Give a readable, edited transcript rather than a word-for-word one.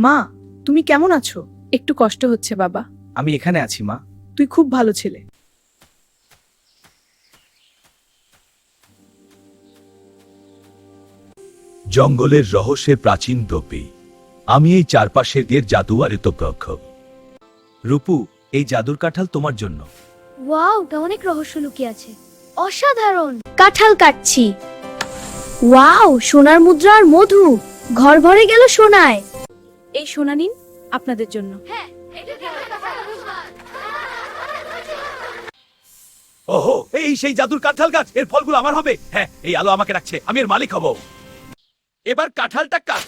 মা, তুমি কেমন আছো? একটু কষ্ট হচ্ছে বাবা। আমি এখানে আছি মা। তুই খুব ভালো ছেলে। জঙ্গলের রহস্যের প্রাচীন টপি। আমি এই চারপাশের এর জাদুয়ারে তো প্রক্ষোভ। রূপু, এই জাদুর কাঁঠাল তোমার জন্য। ওয়াও, তা অনেক রহস্য লুকিয়ে আছে। অসাধারণ। কাঁঠাল কাটছি। ওয়াও, সোনার মুদ্রা আর মধু। ঘর ভরে গেল সোনায়। এই সোনা নিন, আপনাদের জন্য। ওহো, এই সেই জাদুর কাঁঠাল গাছ, এর ফলগুলো আমার হবে। হ্যাঁ, এই আলো আমাকে রাখছে, আমি এর মালিক হব। এবার কাঁঠালটা কাট।